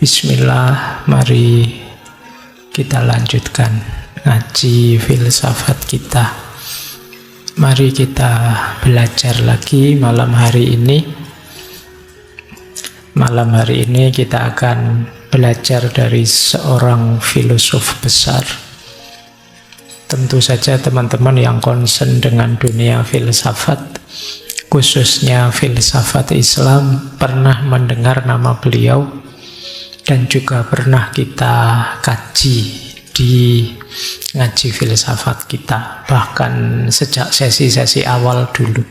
Bismillah, mari kita lanjutkan ngaji filsafat kita. Mari kita belajar lagi malam hari ini. Malam hari ini kita akan belajar dari seorang filosof besar. Tentu saja teman-teman yang concern dengan dunia filsafat, khususnya filsafat Islam, pernah mendengar nama beliau dan juga pernah kita kaji di ngaji filsafat kita, bahkan sejak sesi-sesi awal dulu.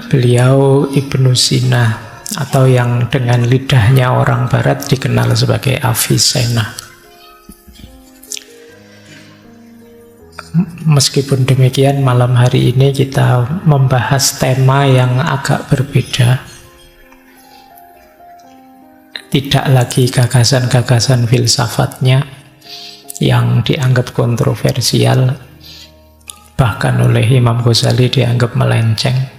Beliau Ibnu Sina, atau yang dengan lidahnya orang barat dikenal sebagai Avicenna. Meskipun demikian, malam hari ini kita membahas tema yang agak berbeda. Tidak lagi gagasan-gagasan filsafatnya yang dianggap kontroversial, bahkan oleh Imam Ghazali dianggap melenceng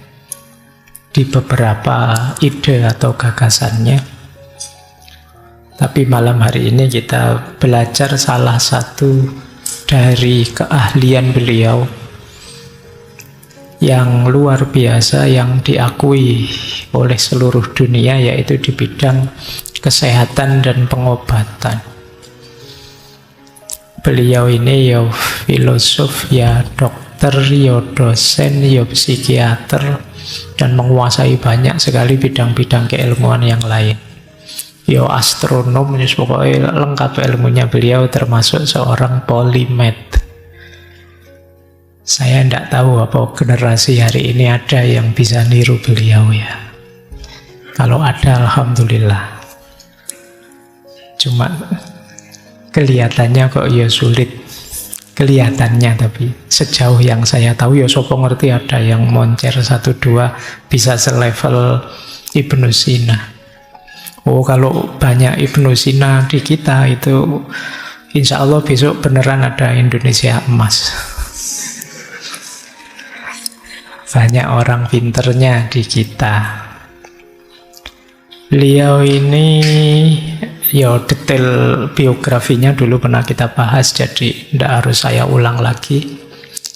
di beberapa ide atau gagasannya. Tapi malam hari ini kita belajar salah satu dari keahlian beliau yang luar biasa, yang diakui oleh seluruh dunia, yaitu di bidang kesehatan dan pengobatan. Beliau ini ya filosof, ya dokter, ya dosen, ya psikiater, dan menguasai banyak sekali bidang-bidang keilmuan yang lain. Ya astronom, pokoknya lengkap ilmunya beliau, termasuk seorang polimath. Saya tidak tahu apa generasi hari ini ada yang bisa niru beliau ya. Kalau ada, alhamdulillah. Cuma kelihatannya kok ya sulit. Kelihatannya, tapi sejauh yang saya tahu ya sopo ngerti ada yang moncer 1-2 bisa selevel Ibnu Sina. Oh, kalau banyak Ibnu Sina di kita itu insya Allah besok beneran ada Indonesia emas. Banyak orang pinternya di kita. Beliau ini ya detail biografinya dulu pernah kita bahas, jadi tidak harus saya ulang lagi.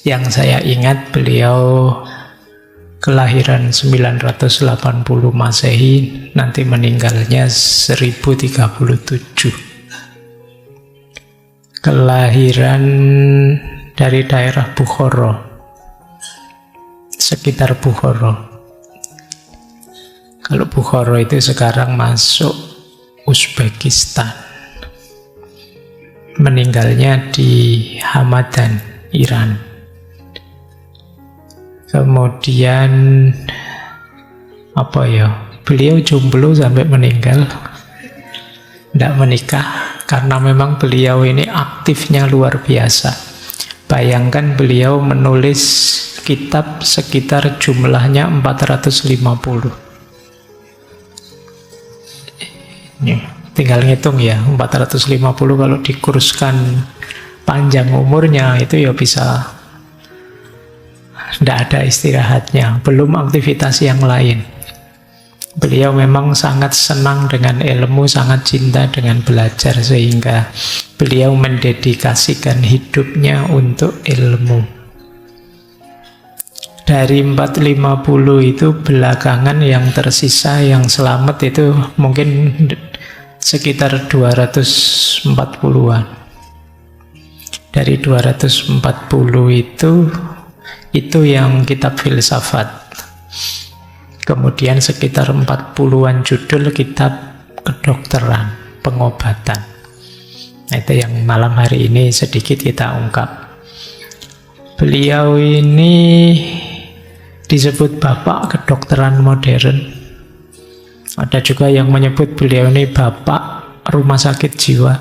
Yang saya ingat, beliau kelahiran 980 Masehi, nanti meninggalnya 1037. Kelahiran dari daerah Bukhara, sekitar Bukhara. Kalau Bukhara itu sekarang masuk Uzbekistan. Meninggalnya di Hamadan, Iran. Kemudian beliau jomblo sampai meninggal, tidak menikah, karena memang beliau ini aktifnya luar biasa. Bayangkan beliau menulis kitab sekitar jumlahnya 450. Tinggal ngitung ya, 450 kalau dikurskan panjang umurnya itu ya bisa tidak ada istirahatnya, belum aktivitas yang lain. Beliau memang sangat senang dengan ilmu, sangat cinta dengan belajar, sehingga beliau mendedikasikan hidupnya untuk ilmu. Dari 450 itu belakangan yang tersisa, yang selamat itu mungkin sekitar 240-an. Dari 240 itu yang kitab filsafat. Kemudian sekitar 40-an judul kitab kedokteran, pengobatan. Nah, itu yang malam hari ini sedikit kita ungkap. Beliau ini disebut bapak kedokteran modern. Ada juga yang menyebut beliau ini bapak rumah sakit jiwa,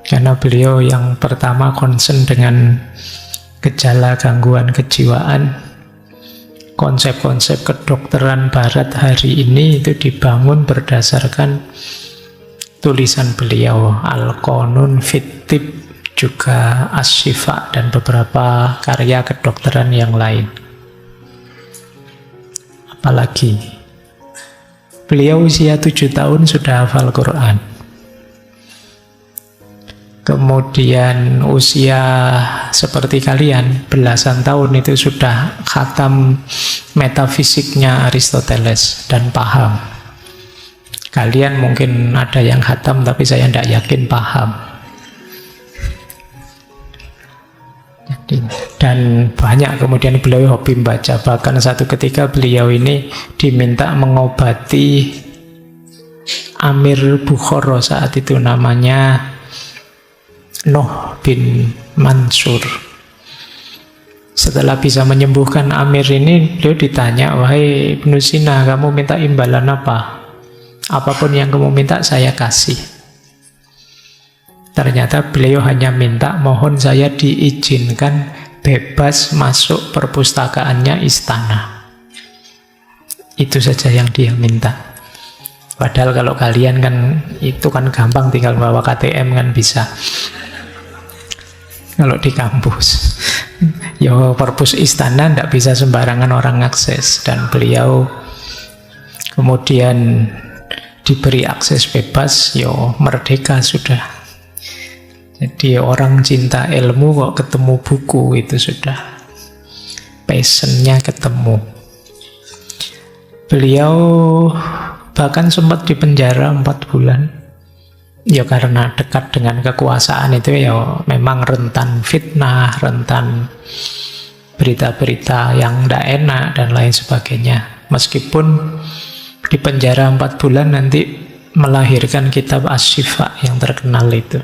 karena beliau yang pertama concern dengan gejala gangguan kejiwaan. Konsep-konsep kedokteran barat hari ini itu dibangun berdasarkan tulisan beliau, Al-Qanun fit Tibb, juga Asy-Syifa, dan beberapa karya kedokteran yang lain. Apalagi Beliau usia 7 tahun sudah hafal Quran. Kemudian usia seperti kalian, belasan tahun itu sudah khatam metafisiknya Aristoteles dan paham. Kalian mungkin ada yang khatam, tapi saya tidak yakin paham. Dan banyak kemudian beliau hobi membaca. Bahkan satu ketika beliau ini diminta mengobati Amir Bukhara saat itu, namanya Nuh bin Mansur. Setelah bisa menyembuhkan Amir ini, beliau ditanya, "Wahai Ibnu Sina, kamu minta imbalan apa? Apapun yang kamu minta saya kasih." Ternyata beliau hanya minta, mohon saya diizinkan bebas masuk perpustakaannya istana. Itu saja yang dia minta. Padahal kalau kalian kan itu kan gampang, tinggal bawa KTM kan bisa. Kalau di kampus ya perpus istana tidak bisa sembarangan orang akses, dan beliau kemudian diberi akses bebas, ya merdeka sudah. Jadi orang cinta ilmu kok ketemu buku itu sudah passionnya ketemu. Beliau bahkan sempat dipenjara 4 bulan. Ya karena dekat dengan kekuasaan itu ya memang rentan fitnah, rentan berita-berita yang tidak enak dan lain sebagainya. Meskipun di penjara 4 bulan nanti melahirkan kitab Asy-Syifa yang terkenal itu.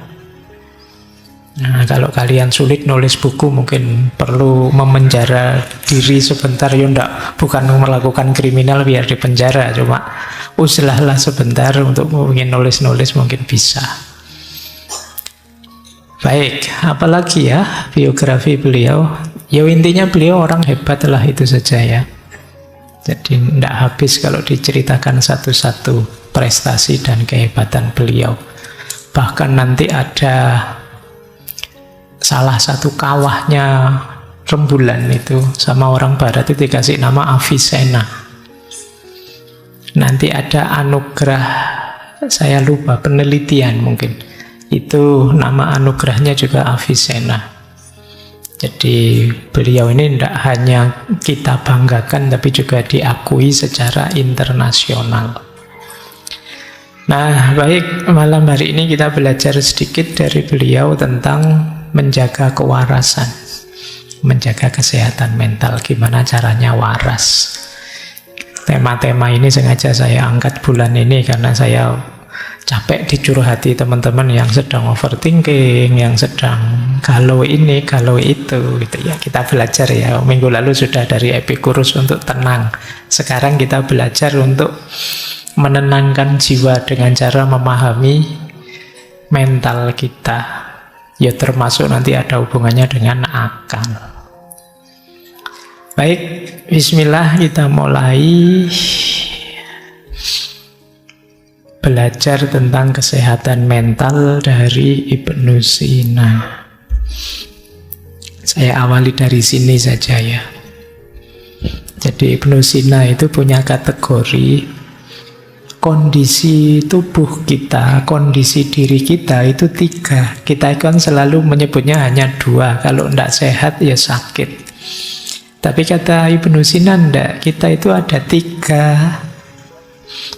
Nah, kalau kalian sulit nulis buku, mungkin perlu memenjara diri sebentar, ya enggak, bukan melakukan kriminal biar dipenjara, cuma uslahlah sebentar untuk mungkin nulis-nulis mungkin bisa. Baik, apalagi ya biografi beliau? Ya intinya beliau orang hebat lah, itu saja ya. Jadi enggak habis kalau diceritakan satu-satu prestasi dan kehebatan beliau. Bahkan nanti ada salah satu kawahnya rembulan itu sama orang barat itu dikasih nama Avicenna. Nanti ada anugerah, saya lupa, penelitian mungkin, itu nama anugerahnya juga Avicenna. Jadi beliau ini tidak hanya kita banggakan, tapi juga diakui secara internasional. Nah, baik, malam hari ini kita belajar sedikit dari beliau tentang menjaga kewarasan, menjaga kesehatan mental, gimana caranya waras. Tema-tema ini sengaja saya angkat bulan ini karena saya capek dicurhati teman-teman yang sedang overthinking, yang sedang galau ini, galau itu gitu ya. Kita belajar ya, minggu lalu sudah dari Epicurus untuk tenang. Sekarang kita belajar untuk menenangkan jiwa dengan cara memahami mental kita. Ya termasuk nanti ada hubungannya dengan akal. Baik, bismillah, kita mulai belajar tentang kesehatan mental dari Ibnu Sina. Saya awali dari sini saja ya. Jadi Ibnu Sina itu punya kategori kondisi tubuh kita, kondisi diri kita itu 3. Kita kan selalu menyebutnya hanya 2. Kalau tidak sehat ya sakit. Tapi kata Ibnu Sina tidak, kita itu ada 3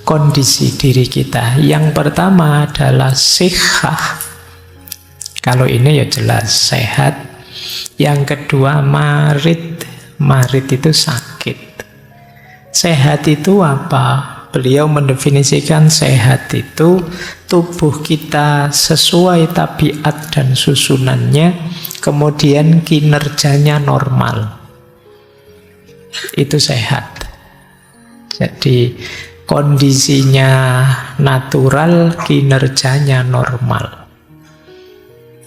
kondisi diri kita. Yang pertama adalah sihah. Kalau ini ya jelas sehat. Yang kedua marid. Marid itu sakit. Sehat itu apa? Beliau mendefinisikan sehat itu tubuh kita sesuai tabiat dan susunannya, kemudian kinerjanya normal. Itu sehat. Jadi kondisinya natural, kinerjanya normal.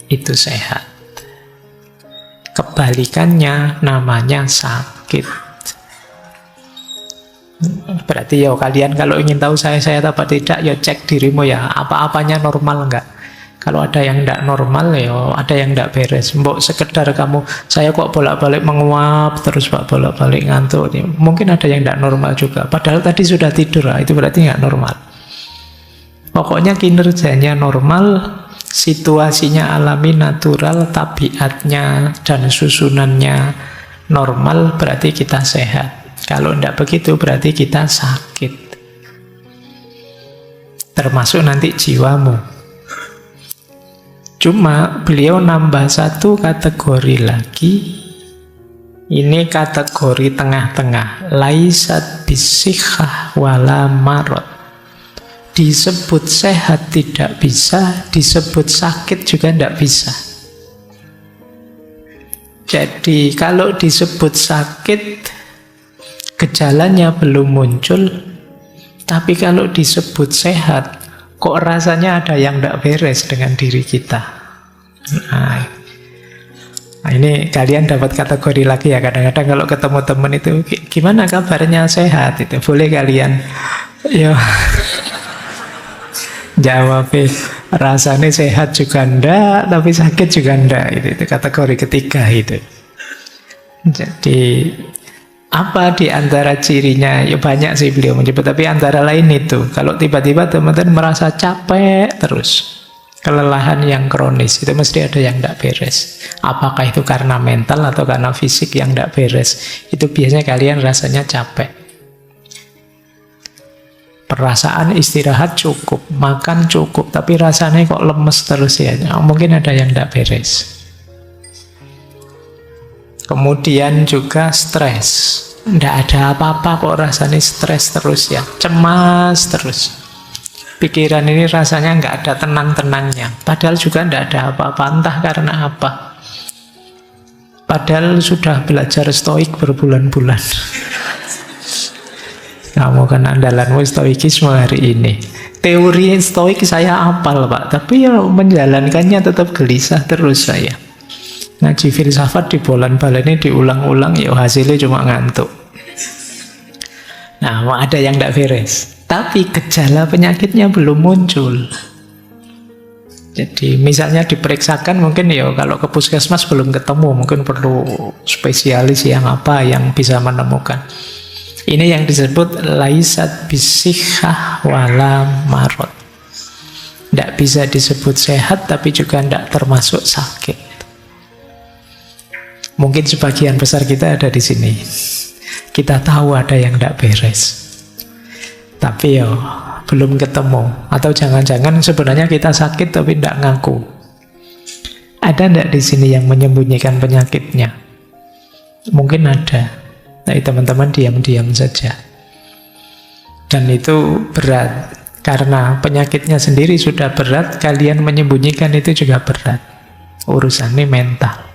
Itu sehat. Kebalikannya namanya sakit. Berarti ya kalian kalau ingin tahu saya apa tidak, ya cek dirimu ya, apa-apanya normal enggak. Kalau ada yang tidak normal, ya ada yang tidak beres. Mbok sekedar kamu, saya kok bolak-balik menguap, terus bolak-balik ngantuk. Mungkin ada yang tidak normal juga. Padahal tadi sudah tidur, itu berarti nggak normal. Pokoknya kinerjanya normal, situasinya alami, natural, tabiatnya dan susunannya normal, berarti kita sehat. Kalau tidak begitu, berarti kita sakit. Termasuk nanti jiwamu. Cuma beliau nambah satu kategori lagi. Ini kategori tengah-tengah. Laisat bisikhah wala marot. Disebut sehat tidak bisa, disebut sakit juga tidak bisa. Jadi kalau disebut sakit, gejalanya belum muncul. Tapi kalau disebut sehat, kok rasanya ada yang tidak beres dengan diri kita. Nah, ini kalian dapat kategori lagi ya. Kadang-kadang kalau ketemu teman itu, gimana kabarnya, sehat? Itu boleh kalian jawab, rasanya sehat juga enggak, tapi sakit juga enggak. Itu kategori ketiga itu. Jadi apa di antara cirinya? Ya banyak sih beliau menyebut, tapi antara lain itu. Kalau tiba-tiba teman-teman merasa capek terus, kelelahan yang kronis, itu mesti ada yang tidak beres. Apakah itu karena mental atau karena fisik yang tidak beres? Itu biasanya kalian rasanya capek. Perasaan istirahat cukup, makan cukup, tapi rasanya kok lemes terus ya. Mungkin ada yang tidak beres. Kemudian juga stres. Tidak ada apa-apa kok rasanya stres terus ya. Cemas terus. Pikiran ini rasanya nggak ada tenang-tenangnya. Padahal juga tidak ada apa-apa. Entah karena apa. Padahal sudah belajar stoik berbulan-bulan. Kamu kan andalanmu stoikisme hari ini. Teori stoik saya hafal Pak. Tapi ya menjalankannya tetap gelisah terus saya. Ngaji filsafat di bolan-balani diulang-ulang, ya hasilnya cuma ngantuk. Nah, ada yang tidak beres. Tapi gejala penyakitnya belum muncul. Jadi misalnya diperiksakan mungkin ya kalau ke puskesmas belum ketemu, mungkin perlu spesialis yang apa yang bisa menemukan. Ini yang disebut laisat bisikhah wala marot. Tidak bisa disebut sehat, tapi juga tidak termasuk sakit. Mungkin sebagian besar kita ada di sini. Kita tahu ada yang tidak beres. Tapi ya belum ketemu. Atau jangan-jangan sebenarnya kita sakit tapi tidak ngaku. Ada tidak di sini yang menyembunyikan penyakitnya? Mungkin ada. Tapi teman-teman diam-diam saja. Dan itu berat. Karena penyakitnya sendiri sudah berat, kalian menyembunyikan itu juga berat. Urusannya mental.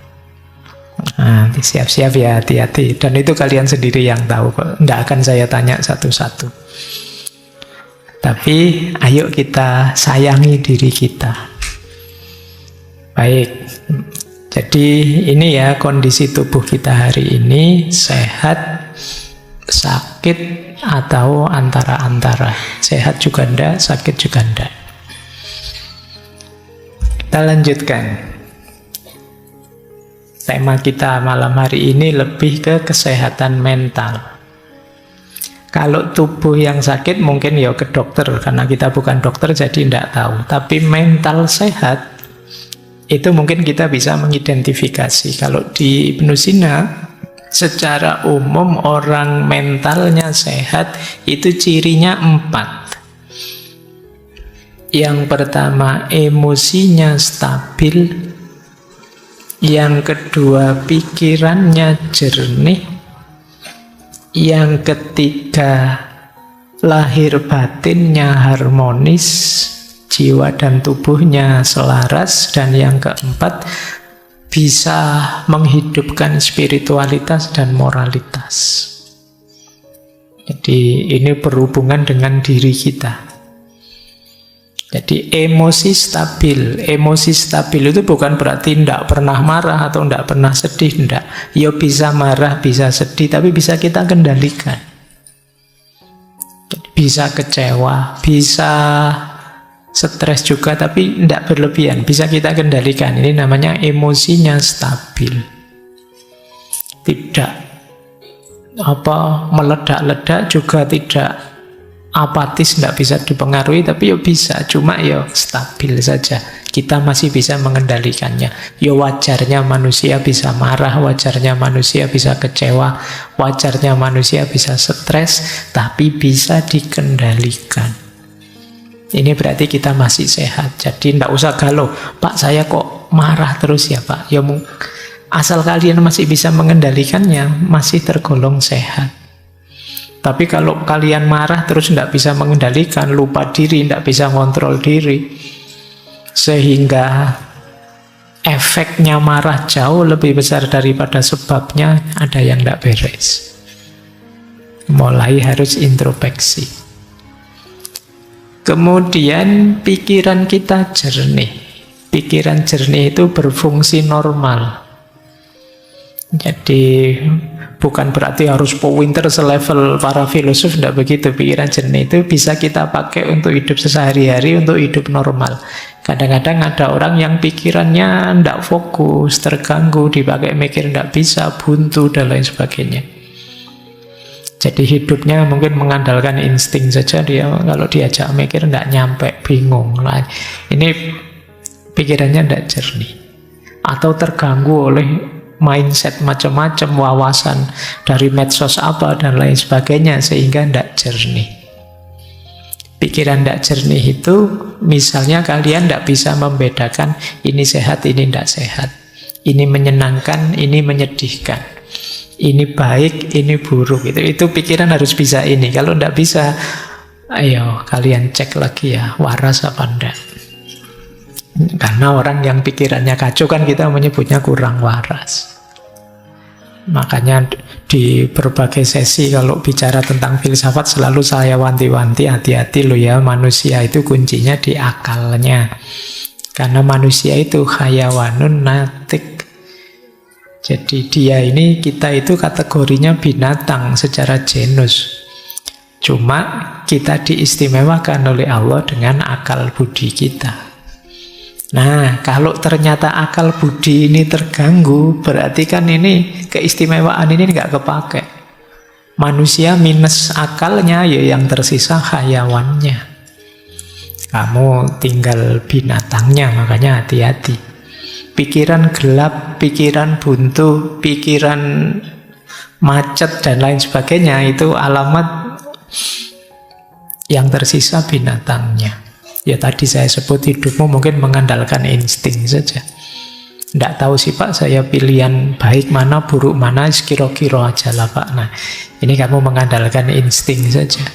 Nah, siap-siap ya, hati-hati. Dan itu kalian sendiri yang tahu kok. Tidak akan saya tanya satu-satu. Tapi ayo kita sayangi diri kita. Baik. Jadi ini ya kondisi tubuh kita hari ini. Sehat, sakit, atau antara-antara. Sehat juga enggak, sakit juga enggak. Kita lanjutkan. Tema kita malam hari ini lebih ke kesehatan mental. Kalau tubuh yang sakit mungkin ya ke dokter, karena kita bukan dokter jadi tidak tahu. Tapi mental sehat, itu mungkin kita bisa mengidentifikasi. Kalau di Ibnu Sina, secara umum orang mentalnya sehat, itu cirinya 4. Yang pertama, emosinya stabil. Yang kedua, pikirannya jernih. Yang ketiga, lahir batinnya harmonis, jiwa dan tubuhnya selaras. Dan yang keempat, bisa menghidupkan spiritualitas dan moralitas. Jadi ini berhubungan dengan diri kita. Jadi emosi stabil. Emosi stabil itu bukan berarti tidak pernah marah atau tidak pernah sedih, tidak. Ya bisa marah, bisa sedih, tapi bisa kita kendalikan. Bisa kecewa, bisa Stres juga tapi tidak berlebihan, bisa kita kendalikan. Ini namanya emosinya stabil. Tidak meledak-ledak, juga tidak apatis, tidak bisa dipengaruhi, tapi ya bisa, cuma ya stabil saja. Kita masih bisa mengendalikannya. Ya wajarnya manusia bisa marah, wajarnya manusia bisa kecewa, wajarnya manusia bisa stres, tapi bisa dikendalikan. Ini berarti kita masih sehat. Jadi tidak usah galau, Pak saya kok marah terus ya Pak. Ya asal kalian masih bisa mengendalikannya, masih tergolong sehat. Tapi kalau kalian marah terus tidak bisa mengendalikan, lupa diri, tidak bisa kontrol diri, sehingga efeknya marah jauh lebih besar daripada sebabnya, ada yang tidak beres. Mulai harus introspeksi. Kemudian pikiran kita jernih. Pikiran jernih itu berfungsi normal. Jadi bukan berarti harus pinter selevel para filosof, tidak begitu. Pikiran jernih itu bisa kita pakai untuk hidup sehari-hari, untuk hidup normal. Kadang-kadang ada orang yang pikirannya tidak fokus, terganggu, dipakai mikir tidak bisa, buntu dan lain sebagainya. Jadi hidupnya mungkin mengandalkan insting saja, dia kalau diajak mikir tidak nyampe, bingung lah. Ini pikirannya tidak jernih, atau terganggu oleh mindset macam-macam, wawasan dari medsos apa dan lain sebagainya, sehingga tidak jernih. Pikiran tidak jernih itu misalnya kalian tidak bisa membedakan ini sehat, ini tidak sehat, ini menyenangkan, ini menyedihkan, ini baik, ini buruk. Itu pikiran harus bisa ini. Kalau tidak bisa, ayo kalian cek lagi ya, waras apa enggak. Karena orang yang pikirannya kacau kan kita menyebutnya kurang waras. Makanya di berbagai sesi kalau bicara tentang filsafat selalu saya wanti-wanti, hati-hati loh ya, manusia itu kuncinya di akalnya. Karena manusia itu hayawanun natik. Jadi kita itu kategorinya binatang secara genus. Cuma kita diistimewakan oleh Allah dengan akal budi kita. Nah, kalau ternyata akal budi ini terganggu, berarti kan ini keistimewaan ini nggak kepake. Manusia minus akalnya, ya yang tersisa hayawannya. Kamu tinggal binatangnya, makanya hati-hati. Pikiran gelap, pikiran buntu, pikiran macet dan lain sebagainya, itu alamat yang tersisa binatangnya. Ya tadi saya sebut hidupmu mungkin mengandalkan insting saja. Tidak tahu sih Pak, saya pilihan baik mana, buruk mana, kira-kira aja lah Pak. Nah, ini kamu mengandalkan insting saja.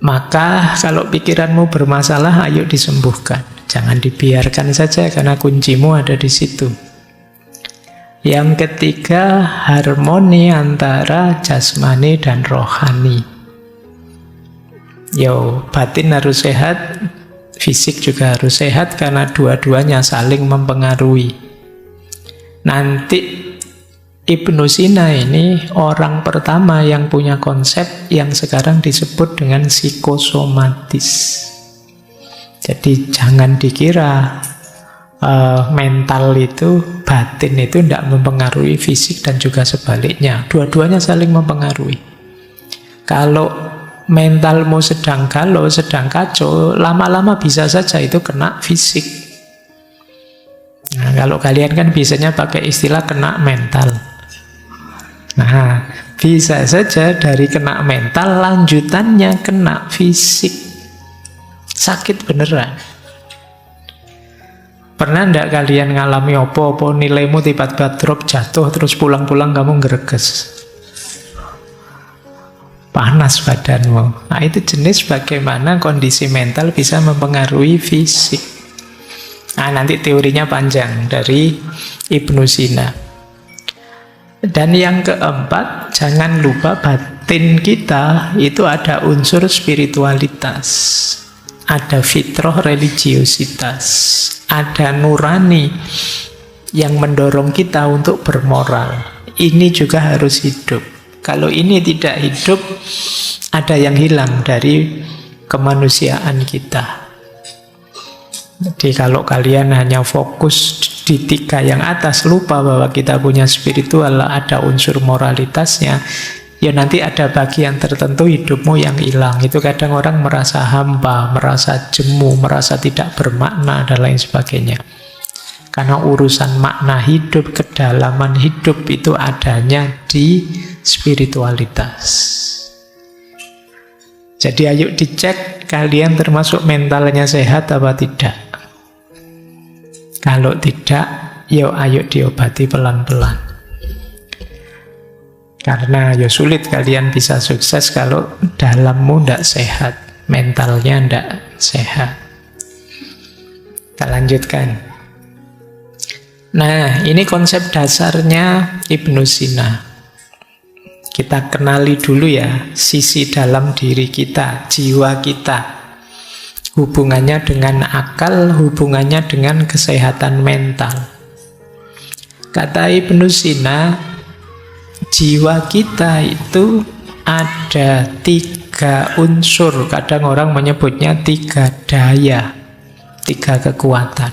Maka kalau pikiranmu bermasalah, ayo disembuhkan. Jangan dibiarkan saja, karena kuncimu ada di situ. Yang ketiga, harmoni antara jasmani dan rohani. Batin harus sehat, fisik juga harus sehat, karena dua-duanya saling mempengaruhi. Nanti Ibnu Sina ini orang pertama yang punya konsep yang sekarang disebut dengan psikosomatis. Jadi jangan dikira mental itu, batin itu tidak mempengaruhi fisik dan juga sebaliknya. Dua-duanya saling mempengaruhi. Kalau mentalmu sedang galau, sedang kacau, lama-lama bisa saja itu kena fisik. Nah, kalau kalian kan biasanya pakai istilah kena mental. Nah, bisa saja dari kena mental lanjutannya kena fisik. Sakit beneran. Pernah enggak kalian ngalami apa-apa, nilaimu tiba-tiba drop, jatuh, terus pulang-pulang kamu ngereges, panas badanmu? Nah, itu jenis bagaimana kondisi mental bisa mempengaruhi fisik. Nah, nanti teorinya panjang dari Ibnu Sina. Dan yang keempat, jangan lupa batin kita itu ada unsur spiritualitas, ada fitrah religiositas, ada nurani yang mendorong kita untuk bermoral. Ini juga harus hidup. Kalau ini tidak hidup, ada yang hilang dari kemanusiaan kita. Jadi kalau kalian hanya fokus di 3 yang atas, lupa bahwa kita punya spiritual, ada unsur moralitasnya, ya nanti ada bagian tertentu hidupmu yang hilang. Itu kadang orang merasa hampa, merasa jemu, merasa tidak bermakna, dan lain sebagainya. Karena urusan makna hidup, kedalaman hidup itu adanya di spiritualitas. Jadi ayo dicek kalian termasuk mentalnya sehat apa tidak. Kalau tidak, yo ayo diobati pelan-pelan. Karena ya sulit kalian bisa sukses kalau dalammu tidak sehat, mentalnya tidak sehat. Kita lanjutkan. Nah, ini konsep dasarnya Ibnu Sina. Kita kenali dulu ya sisi dalam diri kita, jiwa kita. Hubungannya dengan akal, hubungannya dengan kesehatan mental. Kata Ibnu Sina, jiwa kita itu ada 3 unsur. Kadang orang menyebutnya 3 daya, 3 kekuatan.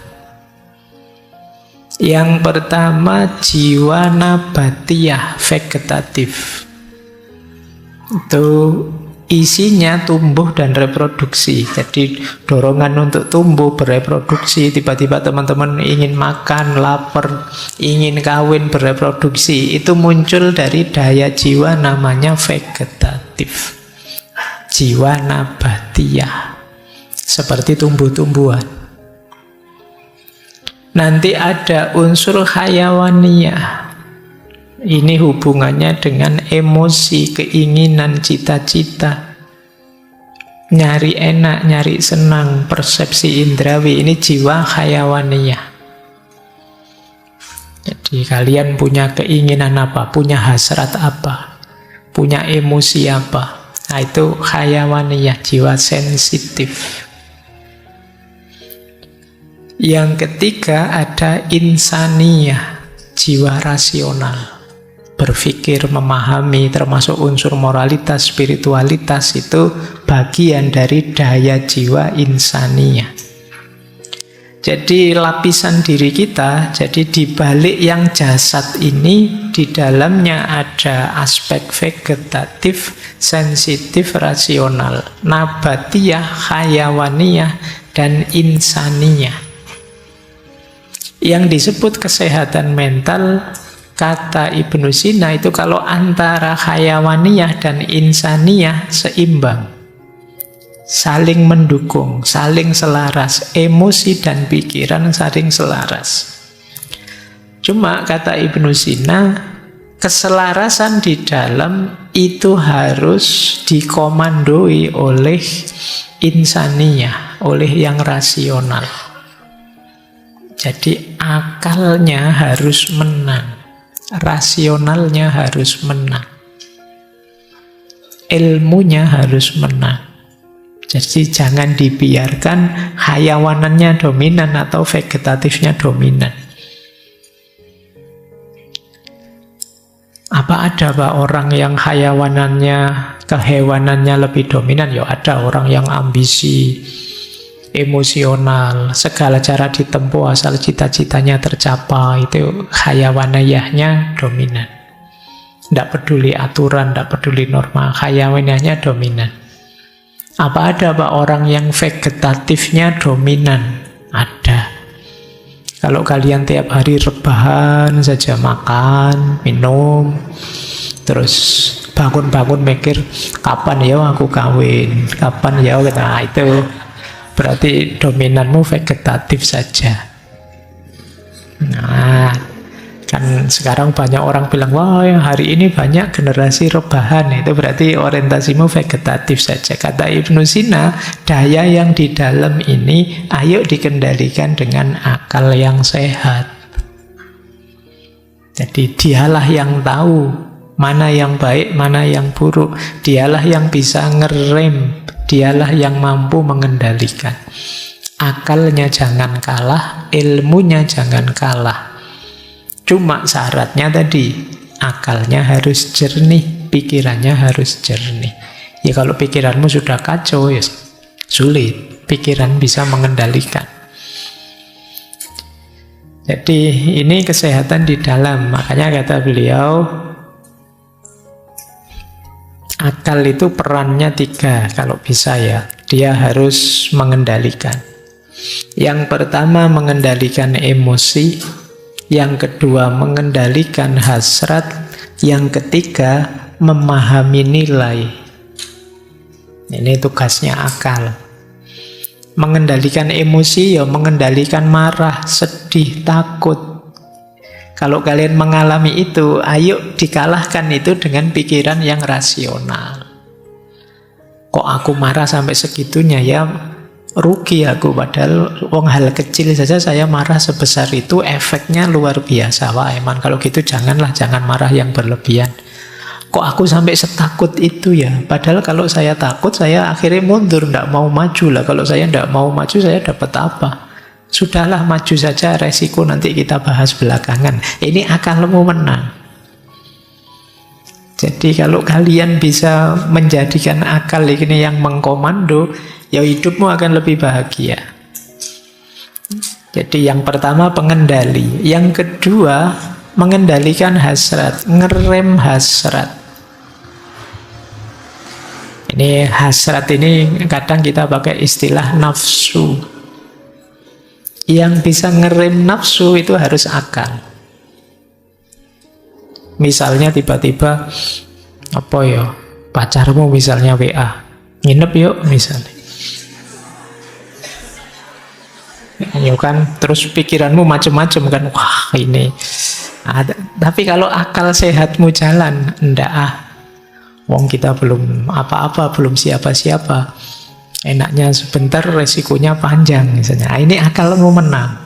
Yang pertama jiwa nabatiyah, vegetatif. Itu isinya tumbuh dan reproduksi. Jadi dorongan untuk tumbuh, bereproduksi. Tiba-tiba teman-teman ingin makan, lapar, ingin kawin, bereproduksi. Itu muncul dari daya jiwa namanya vegetatif. Jiwa nabatiyah. Seperti tumbuh-tumbuhan. Nanti ada unsur hayawaniyah. Ini hubungannya dengan emosi, keinginan, cita-cita. Nyari enak, nyari senang, persepsi indrawi. Ini jiwa hayawaniyah. Jadi kalian punya keinginan apa, punya hasrat apa, punya emosi apa. Nah itu hayawaniyah, jiwa sensitif. Yang ketiga ada insaniyah, jiwa rasional. Berpikir, memahami, termasuk unsur moralitas, spiritualitas, itu bagian dari daya jiwa insaniyah. Jadi lapisan diri kita, jadi di balik yang jasad ini, di dalamnya ada aspek vegetatif, sensitif, rasional, nabatiyah, hayawaniyah, dan insaniyah. Yang disebut kesehatan mental, kata Ibnu Sina itu kalau antara hayawaniyah dan insaniyah seimbang, saling mendukung, saling selaras, emosi dan pikiran saling selaras. Cuma kata Ibnu Sina, keselarasan di dalam itu harus dikomandoi oleh insaniyah, oleh yang rasional. Jadi akalnya harus menang, rasionalnya harus menang, ilmunya harus menang. Jadi jangan dibiarkan hayawanannya dominan atau vegetatifnya dominan. Apa ada Pak orang yang hayawanannya, kehewanannya lebih dominan? Ya ada, orang yang ambisi, emosional, segala cara ditempuh asal cita-citanya tercapai, itu hayawaniyahnya dominan. Tidak peduli aturan, tidak peduli norma, hayawaniyahnya dominan. Apa ada Pak orang yang vegetatifnya dominan? Ada. Kalau kalian tiap hari rebahan saja, makan, minum, terus bangun-bangun mikir, kapan ya aku kawin, kapan ya, nah itu berarti dominanmu vegetatif saja. Nah, kan sekarang banyak orang bilang, wah hari ini banyak generasi rebahan. Itu berarti orientasimu vegetatif saja. Kata Ibnu Sina, daya yang di dalam ini ayo dikendalikan dengan akal yang sehat. Jadi dialah yang tahu mana yang baik, mana yang buruk. Dialah yang bisa ngerem, dialah yang mampu mengendalikan. Akalnya jangan kalah, ilmunya jangan kalah. Cuma syaratnya tadi, akalnya harus jernih, pikirannya harus jernih. Ya kalau pikiranmu sudah kacau, ya Sulit pikiran bisa mengendalikan. Jadi ini kesehatan di dalam. Makanya kata beliau, akal itu perannya 3 kalau bisa ya. Dia harus mengendalikan. Yang pertama mengendalikan emosi, yang kedua mengendalikan hasrat, yang ketiga memahami nilai. Ini tugasnya akal. Mengendalikan emosi ya mengendalikan marah, sedih, takut. Kalau kalian mengalami itu, ayo dikalahkan itu dengan pikiran yang rasional. Kok aku marah sampai segitunya ya? Rugi aku, padahal hal kecil saja saya marah sebesar itu, efeknya luar biasa. Wah, emang kalau gitu jangan marah yang berlebihan. Kok aku sampai setakut itu ya? Padahal kalau saya takut, saya akhirnya mundur, tidak mau maju lah. Kalau saya tidak mau maju, saya dapat apa? Sudahlah, maju saja, resiko nanti kita bahas belakangan. Ini akalmu menang. Jadi kalau kalian bisa menjadikan akal ini yang mengkomando, ya hidupmu akan lebih bahagia. Jadi yang pertama pengendali, yang kedua mengendalikan hasrat, ngerem hasrat. Ini hasrat ini kadang kita pakai istilah nafsu. Yang bisa ngerem nafsu itu harus akal. Misalnya tiba-tiba apa ya, pacarmu misalnya WA, nginep yuk misalnya. Ya kan, terus pikiranmu macam-macam kan, wah ini. Tapi kalau akal sehatmu jalan, ndak wong kita belum apa-apa, belum siapa-siapa. Enaknya sebentar, resikonya panjang misalnya. Ini akalmu menang.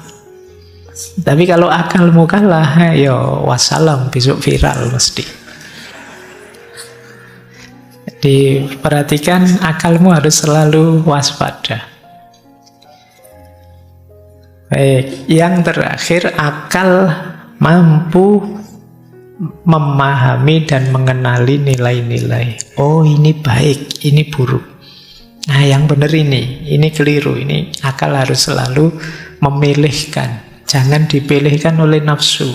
Tapi kalau akalmu kalah, ya wassalam, besok viral mesti. Jadi perhatikan, akalmu harus selalu waspada. Baik, yang terakhir, akal mampu memahami dan mengenali nilai-nilai. Oh, ini baik, ini buruk. Nah, yang benar ini keliru. Ini akal harus selalu memilihkan. Jangan dipilihkan oleh nafsu.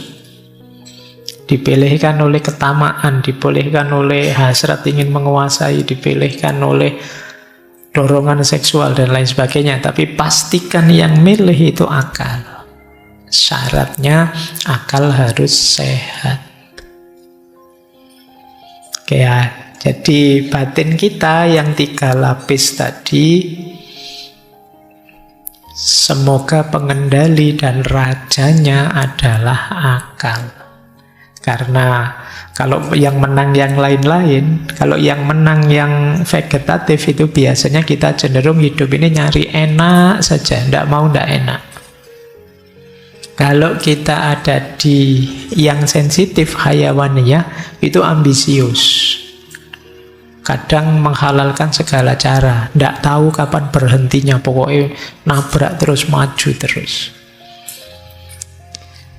Dipilihkan oleh ketamaan, dipilihkan oleh hasrat ingin menguasai, dipilihkan oleh dorongan seksual dan lain sebagainya. Tapi pastikan yang milih itu akal. Syaratnya akal harus sehat. Oke ya, jadi batin kita yang 3 lapis tadi, semoga pengendali dan rajanya adalah akal. Karena kalau yang menang yang lain-lain, kalau yang menang yang vegetatif itu biasanya kita cenderung hidup ini nyari enak saja, tidak mau tidak enak. Kalau kita ada di yang sensitif hayawaniyah, itu ambisius. Kadang menghalalkan segala cara, tidak tahu kapan berhentinya, pokoknya nabrak terus, maju terus.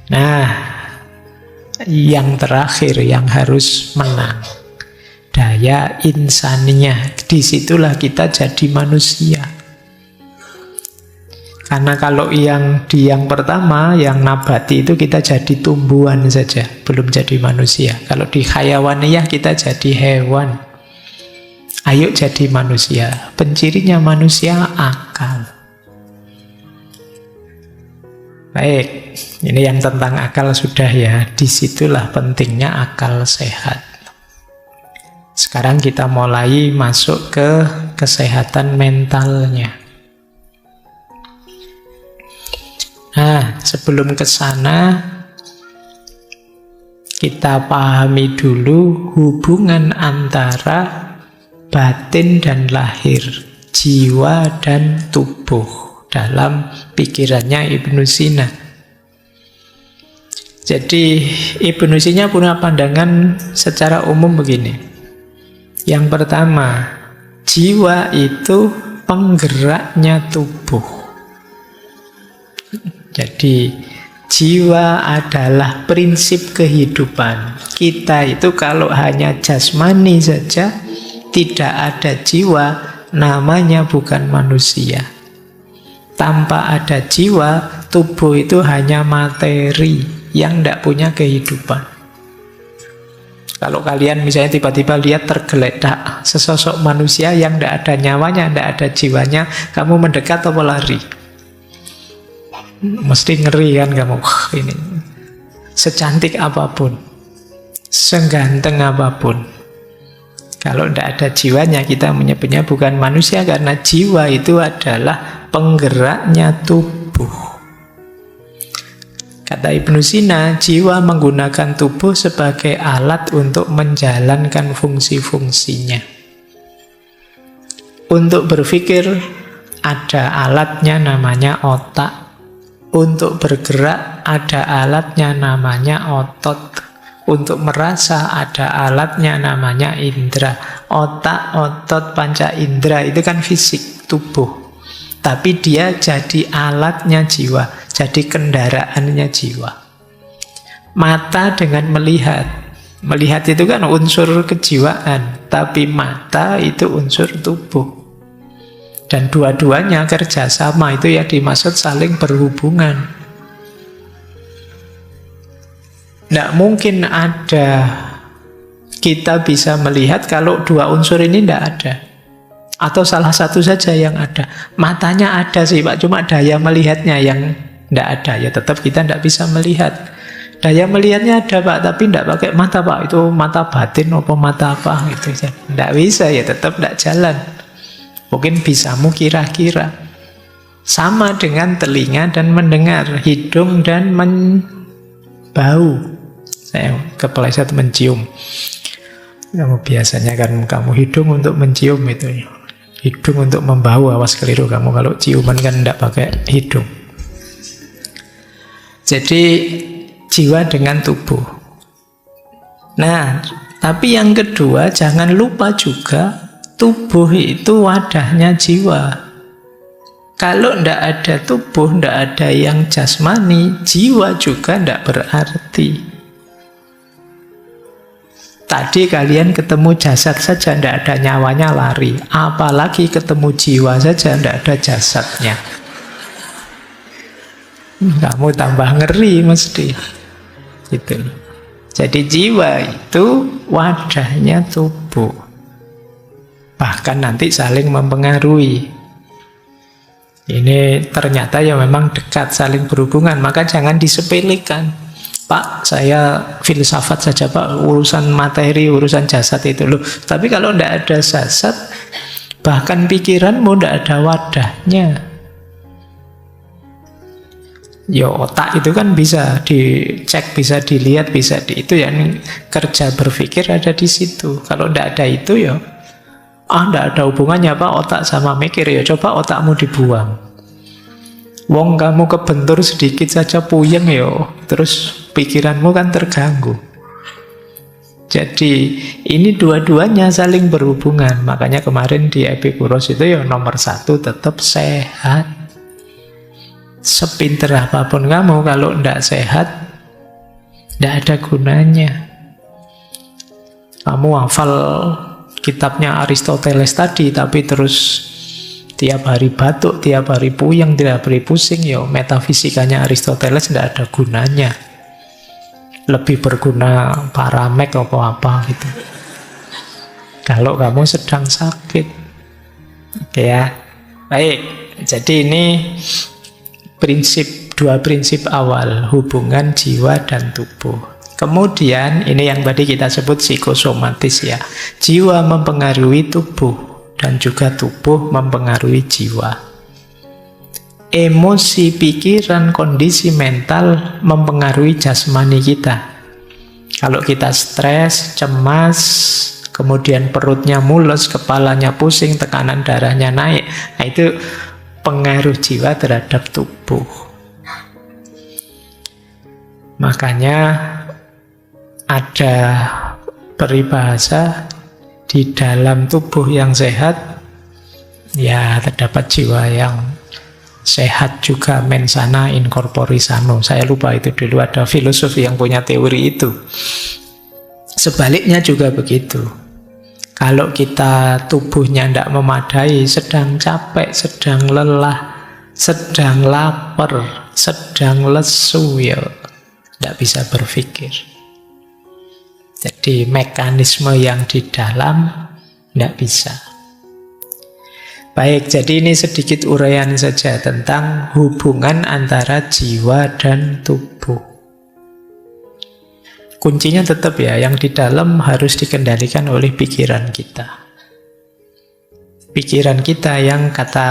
Nah, yang terakhir yang harus menang, daya insaniyah. Disitulah kita jadi manusia. Karena kalau yang pertama, yang nabati itu kita jadi tumbuhan saja, belum jadi manusia. Kalau di hayawaniyah kita jadi hewan. Ayo jadi manusia. Pencirinya manusia akal. Baik, ini yang tentang akal sudah ya. Disitulah pentingnya akal sehat. Sekarang kita mulai masuk ke kesehatan mentalnya. Nah, sebelum ke sana, kita pahami dulu hubungan antara batin dan lahir, jiwa dan tubuh dalam pikirannya Ibnu Sina. Jadi Ibnu Sina punya pandangan secara umum begini. Yang pertama, jiwa itu penggeraknya tubuh. Jadi jiwa adalah prinsip kehidupan. Kita itu kalau hanya jasmani saja, tidak ada jiwa, namanya bukan manusia. Tanpa ada jiwa, tubuh itu hanya materi yang tidak punya kehidupan. Kalau kalian misalnya tiba-tiba lihat tergeletak sesosok manusia yang tidak ada nyawanya, tidak ada jiwanya, kamu mendekat atau lari? Mesti ngeri kan kamu. Ini secantik apapun, seganteng apapun, kalau tidak ada jiwanya, kita menyebutnya bukan manusia, karena jiwa itu adalah penggeraknya tubuh. Kata Ibnu Sina, jiwa menggunakan tubuh sebagai alat untuk menjalankan fungsi-fungsinya. Untuk berpikir, ada alatnya namanya otak. Untuk bergerak, ada alatnya namanya otot. Untuk merasa, ada alatnya namanya indera. Otak, otot, panca indera itu kan fisik, tubuh. Tapi dia jadi alatnya jiwa, jadi kendaraannya jiwa. Mata dengan melihat. Melihat itu kan unsur kejiwaan, tapi mata itu unsur tubuh. Dan dua-duanya kerjasama, itu yang dimaksud saling berhubungan. Tidak mungkin ada kita bisa melihat kalau dua unsur ini tidak ada. Atau salah satu saja yang ada. Matanya ada sih Pak, cuma daya melihatnya yang tidak ada. Ya tetap kita tidak bisa melihat. Daya melihatnya ada Pak, tapi tidak pakai mata Pak. Itu mata batin apa mata apa gitu. Tidak bisa, ya tetap tidak jalan. Mungkin bisamu kira-kira. Sama dengan telinga dan mendengar, hidung dan bau. Saya kepleset mencium. Kamu biasanya kan kamu hidung untuk mencium itu, hidung untuk membau, awas keliru kamu kalau ciuman kan tidak pakai hidung. Jadi jiwa dengan tubuh. Nah, tapi yang kedua jangan lupa juga tubuh itu wadahnya jiwa. Kalau tidak ada tubuh, tidak ada yang jasmani, jiwa juga tidak berarti. Tadi kalian ketemu jasad saja, tidak ada nyawanya, lari. Apalagi ketemu jiwa saja, tidak ada jasadnya. Kamu tambah ngeri mesti. Gitu. Jadi jiwa itu wadahnya tubuh. Bahkan nanti saling mempengaruhi. Ini ternyata ya memang dekat, saling berhubungan. Maka jangan disepelekan. Pak, saya filsafat saja Pak, urusan materi, urusan jasad itu loh. Tapi kalau tidak ada jasad, bahkan pikiranmu tidak ada wadahnya. Ya otak itu kan bisa dicek, bisa dilihat, bisa itu ya kerja berpikir ada di situ. Kalau tidak ada itu ya, tidak ada hubungannya Pak otak sama mikir. Ya coba otakmu dibuang. Wong kamu kebentur sedikit saja puyeng yo, terus pikiranmu kan terganggu. Jadi ini dua-duanya saling berhubungan. Makanya kemarin di Epikuros itu ya nomor satu tetap sehat. Sepinter apapun kamu kalau tidak sehat, tidak ada gunanya. Kamu hafal kitabnya Aristoteles tadi, tapi terus tiap hari batuk, tiap hari puyeng, tiap hari pusing, ya metafisikanya Aristoteles tidak ada gunanya. Lebih berguna paramek atau apa gitu. Kalau kamu sedang sakit. Oke ya. Baik, jadi ini dua prinsip awal, hubungan jiwa dan tubuh. Kemudian ini yang tadi kita sebut psikosomatis ya. Jiwa mempengaruhi tubuh. Dan juga tubuh mempengaruhi jiwa. Emosi, pikiran, kondisi mental mempengaruhi jasmani kita. Kalau kita stres, cemas, kemudian perutnya mules, kepalanya pusing, tekanan darahnya naik, nah itu pengaruh jiwa terhadap tubuh. Makanya ada peribahasa, di dalam tubuh yang sehat, ya terdapat jiwa yang sehat juga, mensana in corpore sano. Saya lupa itu dulu ada filosof yang punya teori itu. Sebaliknya juga begitu. Kalau kita tubuhnya tidak memadai, sedang capek, sedang lelah, sedang lapar, sedang lesu, ya tidak bisa berpikir. Jadi mekanisme yang di dalam tidak bisa. Baik, jadi ini sedikit uraian saja tentang hubungan antara jiwa dan tubuh. Kuncinya tetap ya, yang di dalam harus dikendalikan oleh pikiran kita. Pikiran kita yang kata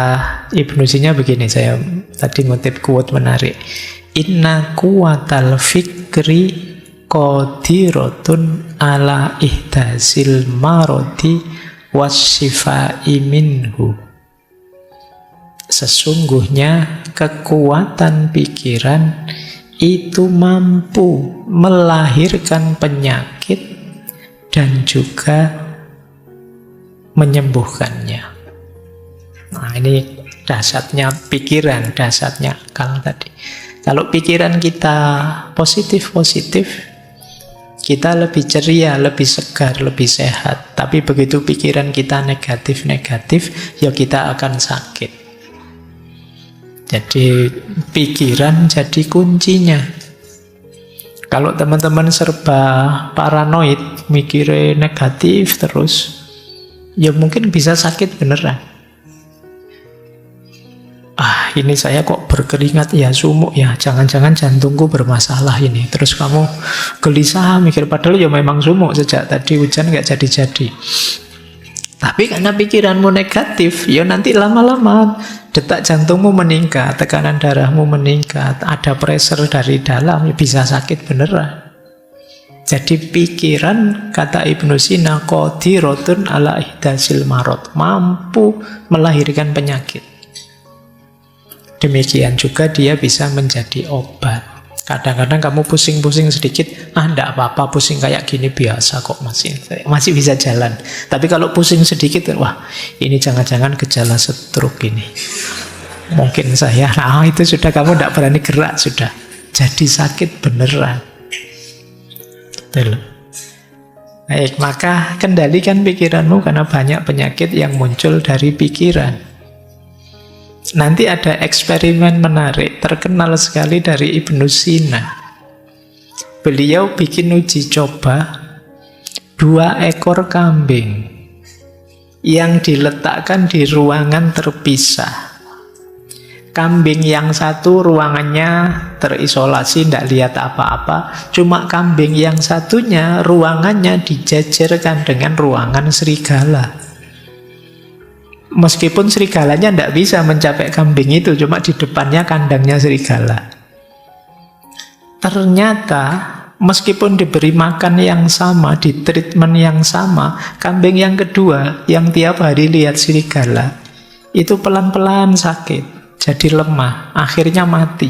Ibnu Sina begini, saya tadi ngutip quote menarik. Inna kuwatal fikri qadiratun ala ihdasil marodi wassifai minhu. Sesungguhnya kekuatan pikiran itu mampu melahirkan penyakit dan juga menyembuhkannya. Nah, ini dasarnya pikiran, dasarnya akal tadi. Kalau pikiran kita positif-positif, kita lebih ceria, lebih segar, lebih sehat. Tapi begitu pikiran kita negatif-negatif, ya kita akan sakit. Jadi pikiran jadi kuncinya. Kalau teman-teman serba paranoid, mikirnya negatif terus, ya mungkin bisa sakit beneran. Ini saya kok berkeringat ya, sumuk ya, jangan-jangan jantungku bermasalah ini. Terus kamu gelisah mikir, padahal ya memang sumuk sejak tadi hujan nggak jadi-jadi. Tapi karena pikiranmu negatif, ya nanti lama-lama detak jantungmu meningkat, tekanan darahmu meningkat, ada pressure dari dalam, ya bisa sakit beneran. Jadi pikiran, kata Ibnu Sina, qadiratun ala ihdasil marad, mampu melahirkan penyakit. Demikian juga dia bisa menjadi obat. Kadang-kadang kamu pusing-pusing sedikit, enggak apa-apa, pusing kayak gini biasa kok, masih bisa jalan. Tapi kalau pusing sedikit, wah ini jangan-jangan gejala stroke ini. Mungkin saya, itu sudah kamu enggak berani gerak, sudah jadi sakit beneran. Betul. Baik, maka kendalikan pikiranmu karena banyak penyakit yang muncul dari pikiran. Nanti ada eksperimen menarik, terkenal sekali dari Ibnu Sina. Beliau bikin uji coba 2 ekor kambing yang diletakkan di ruangan terpisah. Kambing yang satu ruangannya terisolasi, tidak lihat apa-apa. Cuma kambing yang satunya ruangannya dijajarkan dengan ruangan serigala. Meskipun serigalanya tidak bisa mencapai kambing itu, cuma di depannya kandangnya serigala. Ternyata meskipun diberi makan yang sama, di treatment yang sama, kambing yang kedua yang tiap hari lihat serigala itu pelan-pelan sakit, jadi lemah, akhirnya mati.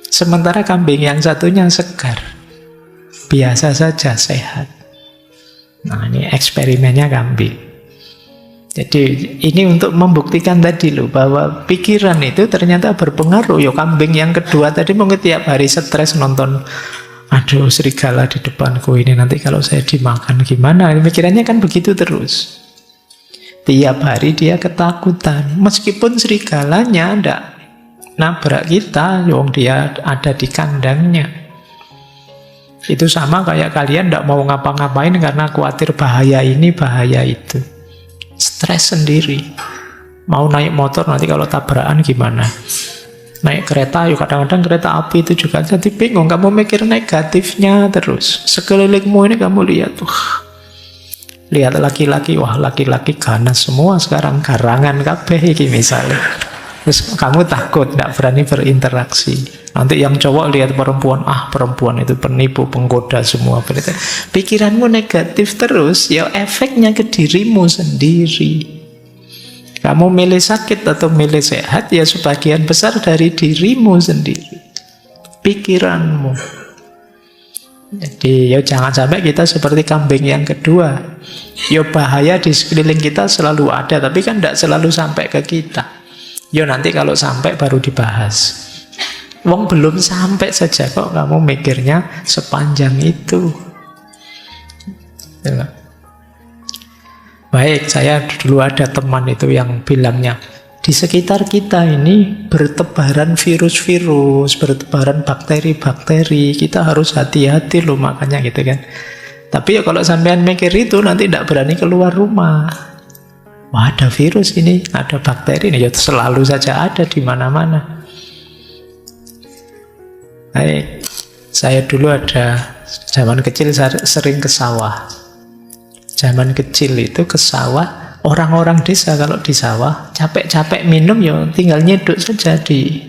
Sementara kambing yang satunya segar, biasa saja, sehat. Nah, ini eksperimennya kambing. Jadi ini untuk membuktikan tadi loh, bahwa pikiran itu ternyata berpengaruh. Yo, kambing yang kedua tadi mungkin tiap hari stres nonton, aduh serigala di depanku ini, nanti kalau saya dimakan gimana? Pikirannya kan begitu terus. Tiap hari dia ketakutan. Meskipun serigalanya ndak nabrak kita, yang dia ada di kandangnya. Itu sama kayak kalian ndak mau ngapa-ngapain karena khawatir bahaya ini, bahaya itu. Stres sendiri. Mau naik motor nanti kalau tabrakan gimana? Naik kereta, yuk kadang-kadang kereta api itu juga jadi bingung. Kamu mikir negatifnya terus. Sekelilingmu ini kamu lihat, lihat laki-laki, wah laki-laki ganas semua sekarang, garangan kabeh iki misalnya. Terus kamu takut, tidak berani berinteraksi. Nanti yang cowok lihat perempuan, perempuan itu penipu, penggoda semua. Pikiranmu negatif terus, ya efeknya ke dirimu sendiri. Kamu milih sakit atau milih sehat, ya sebagian besar dari dirimu sendiri. Pikiranmu. Jadi ya jangan sampai kita seperti kambing yang kedua. Ya bahaya di sekeliling kita selalu ada, tapi kan tidak selalu sampai ke kita. Ya nanti kalau sampai baru dibahas. Wong belum sampai saja kok kamu mikirnya sepanjang itu. Baik, saya dulu ada teman itu yang bilangnya, di sekitar kita ini bertebaran virus-virus, bertebaran bakteri-bakteri, kita harus hati-hati loh makanya gitu kan. Tapi ya kalau sampean mikir itu nanti tidak berani keluar rumah. Wah, ada virus ini, ada bakteri ini, ya selalu saja ada di mana-mana. Baik, saya dulu ada zaman kecil sering ke sawah. Zaman kecil itu ke sawah, orang-orang desa kalau di sawah capek-capek minum ya tinggal nyeduk saja di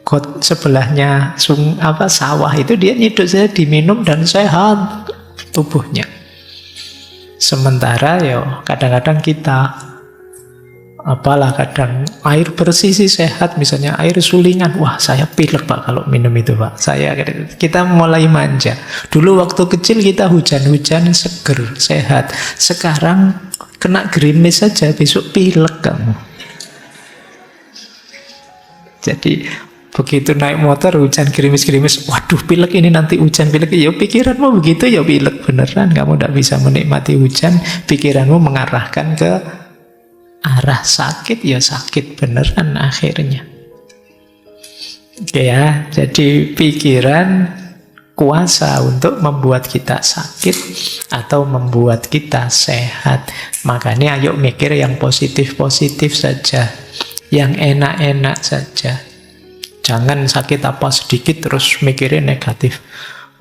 got sebelahnya sawah itu, dia nyeduk saja diminum dan sehat tubuhnya. Sementara ya kadang-kadang kita kadang air bersih sih sehat, misalnya air sulingan, wah saya pilek Pak kalau minum itu Pak. Kita mulai manja. Dulu waktu kecil kita hujan-hujan seger, sehat. Sekarang kena gerimis saja besok pilek kamu. Jadi begitu naik motor hujan gerimis-gerimis, waduh pilek ini nanti hujan pilek. Ya pikiranmu begitu ya pilek beneran. Kamu tidak bisa menikmati hujan, pikiranmu mengarahkan ke arah sakit, ya sakit beneran akhirnya. Oke ya, jadi pikiran kuasa untuk membuat kita sakit atau membuat kita sehat. Makanya ayo mikir yang positif-positif saja, yang enak-enak saja. Jangan sakit apa sedikit terus mikirin negatif.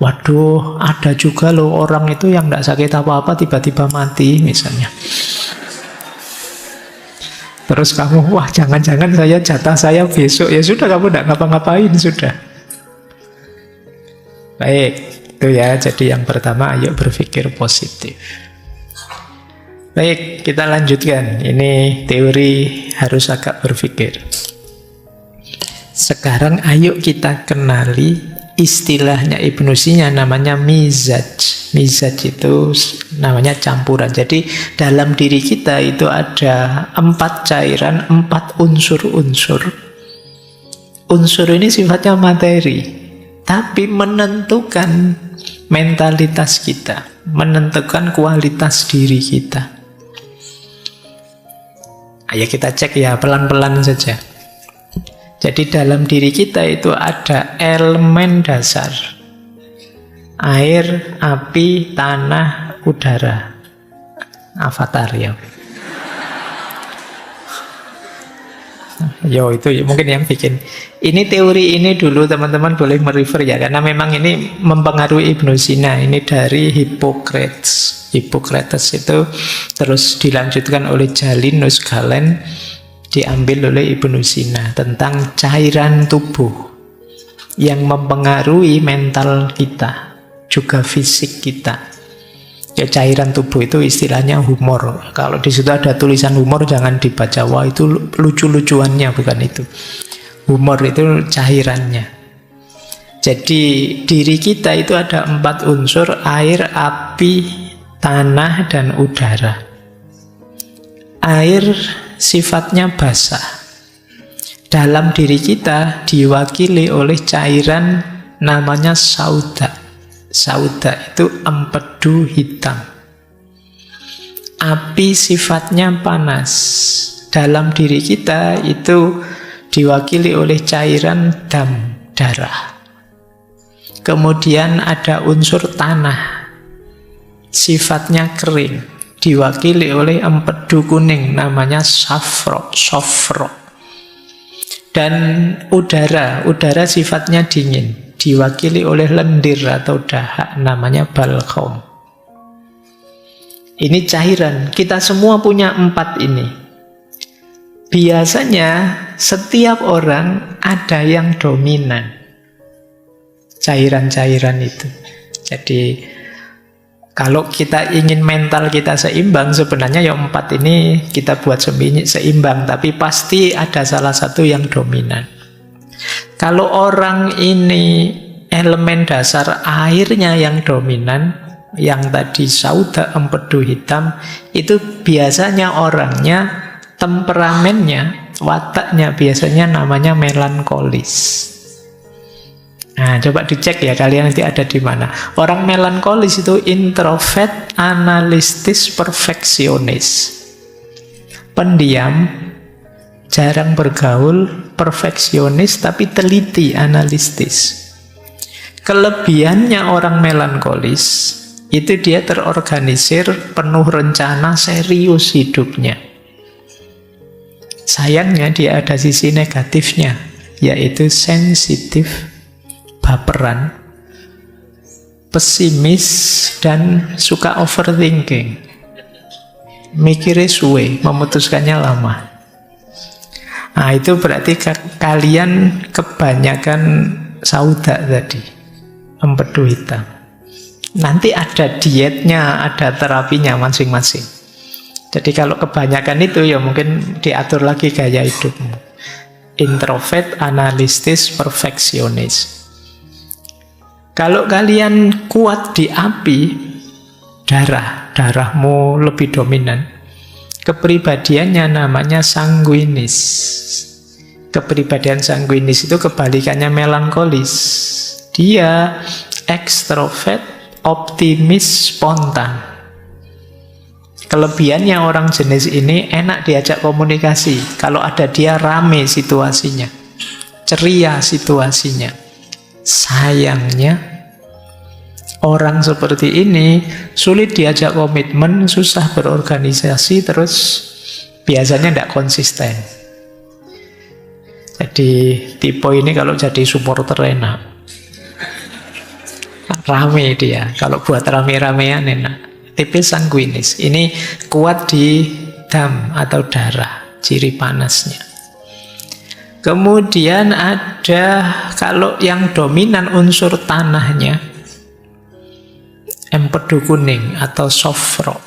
Waduh, ada juga loh orang itu yang tidak sakit apa-apa tiba-tiba mati misalnya. Terus kamu, wah jangan-jangan jatah saya besok. Ya sudah, kamu tidak ngapa-ngapain sudah. Baik, itu ya. Jadi yang pertama, ayo berpikir positif. Baik, kita lanjutkan. Ini teori harus agak berpikir. Sekarang ayo kita kenali istilahnya Ibnu Sina, namanya mizaj. Mizaj itu namanya campuran. Jadi dalam diri kita itu ada 4 cairan, 4 unsur-unsur. Unsur ini sifatnya materi, tapi menentukan mentalitas kita, menentukan kualitas diri kita. Ayo kita cek ya, pelan-pelan saja. Jadi dalam diri kita itu ada elemen dasar: air, api, tanah, udara. Avatar ya. Yo itu mungkin yang bikin. Ini teori ini dulu teman-teman boleh merefer ya, karena memang ini mempengaruhi Ibnu Sina. Ini dari Hippocrates. Hippocrates itu terus dilanjutkan oleh Jalinus Galen, diambil oleh Ibnu Sina, tentang cairan tubuh yang mempengaruhi mental kita, juga fisik kita. Ya, cairan tubuh itu istilahnya humor. Kalau di situ ada tulisan humor jangan dibaca, wah itu lucu-lucuannya, bukan itu. Humor itu cairannya. Jadi diri kita itu ada 4 unsur: air, api, tanah, dan udara. Air sifatnya basah. Dalam diri kita diwakili oleh cairan namanya sauda. Sauda itu empedu hitam. Api sifatnya panas. Dalam diri kita itu diwakili oleh cairan dam, darah. Kemudian ada unsur tanah, sifatnya kering, diwakili oleh empedu kuning, namanya safro. Dan udara sifatnya dingin, diwakili oleh lendir atau dahak, namanya balgom. Ini cairan, kita semua punya 4 ini. Biasanya setiap orang ada yang dominan cairan-cairan itu. Jadi kalau kita ingin mental kita seimbang, sebenarnya ya 4 ini kita buat seimbang, tapi pasti ada salah satu yang dominan. Kalau orang ini elemen dasar airnya yang dominan, yang tadi sauda, empedu hitam, itu biasanya orangnya, temperamennya, wataknya biasanya namanya melankolis. Nah, coba dicek ya kalian nanti ada di mana. Orang melankolis itu introvert, analistis, perfeksionis. Pendiam, jarang bergaul, perfeksionis, tapi teliti, analistis. Kelebihannya orang melankolis, itu dia terorganisir, penuh rencana, serius hidupnya. Sayangnya dia ada sisi negatifnya, yaitu sensitif, baperan, pesimis, dan suka overthinking. Mikirnya suwe, memutuskannya lama. Nah, itu berarti kalian kebanyakan sauda tadi, empedu hitam. Nanti ada dietnya, ada terapinya masing-masing. Jadi kalau kebanyakan itu ya mungkin diatur lagi gaya hidupmu. Introvert, analistis, perfeksionis. Kalau kalian kuat di api, darahmu lebih dominan. Kepribadiannya namanya sanguinis. Kepribadian sanguinis itu kebalikannya melankolis. Dia ekstrovert, optimis, spontan. Kelebihannya orang jenis ini enak diajak komunikasi. Kalau ada dia rame situasinya, ceria situasinya. Sayangnya orang seperti ini sulit diajak komitmen, susah berorganisasi, terus biasanya tidak konsisten. Jadi tipe ini kalau jadi supporter enak, rame dia. Kalau buat rame-ramean enak. Tipe sanguinis ini kuat di dam atau darah, ciri panasnya. Kemudian ada kalau yang dominan unsur tanahnya, empedu kuning atau soft rock.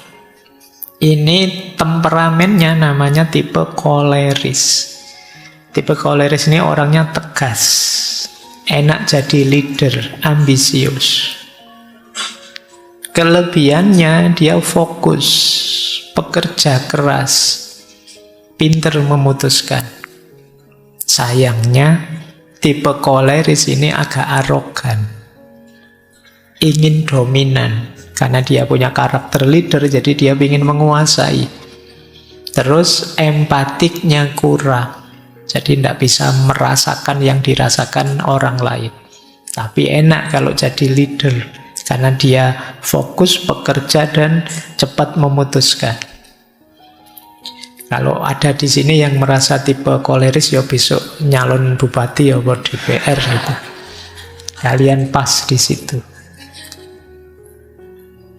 Ini temperamennya namanya tipe koleris. Tipe koleris ini orangnya tegas, enak jadi leader, ambisius. Kelebihannya dia fokus, pekerja keras, pinter memutuskan. Sayangnya tipe koleris ini agak arogan, ingin dominan. Karena dia punya karakter leader, jadi dia ingin menguasai. Terus empatiknya kurang, jadi tidak bisa merasakan yang dirasakan orang lain. Tapi enak kalau jadi leader, karena dia fokus, bekerja, dan cepat memutuskan. Kalau ada di sini yang merasa tipe koleris, ya besok nyalon bupati ya buat DPR gitu. Kalian pas di situ.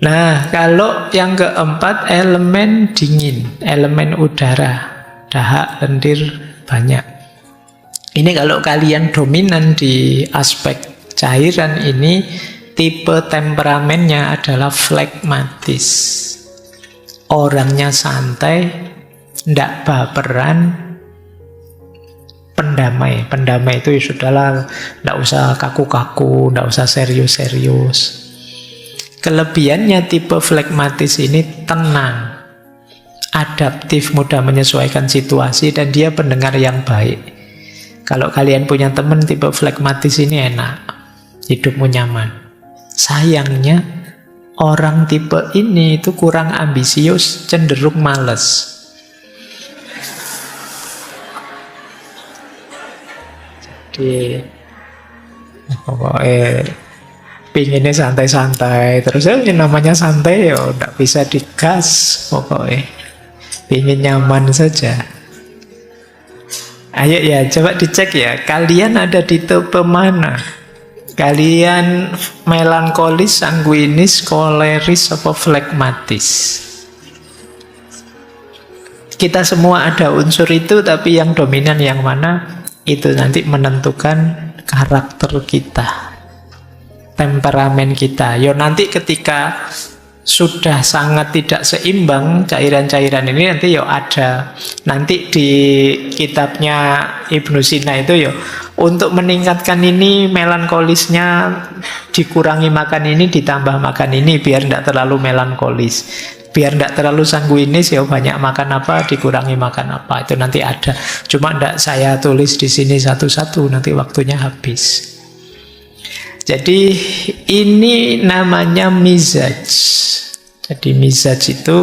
Nah, kalau yang keempat elemen dingin, elemen udara, dahak, lendir, banyak. Ini kalau kalian dominan di aspek cairan ini, tipe temperamennya adalah flekmatis. Orangnya santai, ndak baperan, pendamai. Pendamai itu ya sudahlah, ndak usah kaku-kaku, ndak usah serius-serius. Kelebihannya tipe flekmatis ini tenang, adaptif, mudah menyesuaikan situasi, dan dia pendengar yang baik. Kalau kalian punya teman tipe flekmatis ini enak, hidupmu nyaman. Sayangnya orang tipe ini itu kurang ambisius, cenderung malas. Jadi pokoknya pinginnya santai-santai, terus ya namanya santai ya tidak bisa digas, pokoknya pingin nyaman saja. Ayo ya, coba dicek ya, kalian ada di tipe mana? Kalian melankolis, sanguinis, koleris, apa flekmatis? Kita semua ada unsur itu, tapi yang dominan yang mana, itu nanti menentukan karakter kita, temperamen kita. Yo nanti ketika sudah sangat tidak seimbang cairan-cairan ini, nanti yo ada nanti di kitabnya Ibnu Sina itu yo untuk meningkatkan ini melankolisnya dikurangi makan ini, ditambah makan ini biar tidak terlalu melankolis, biar tidak terlalu sanguinis ya banyak makan apa, dikurangi makan apa, itu nanti ada. Cuma tidak saya tulis di sini satu-satu, nanti waktunya habis. Jadi ini namanya mizaj. Jadi mizaj itu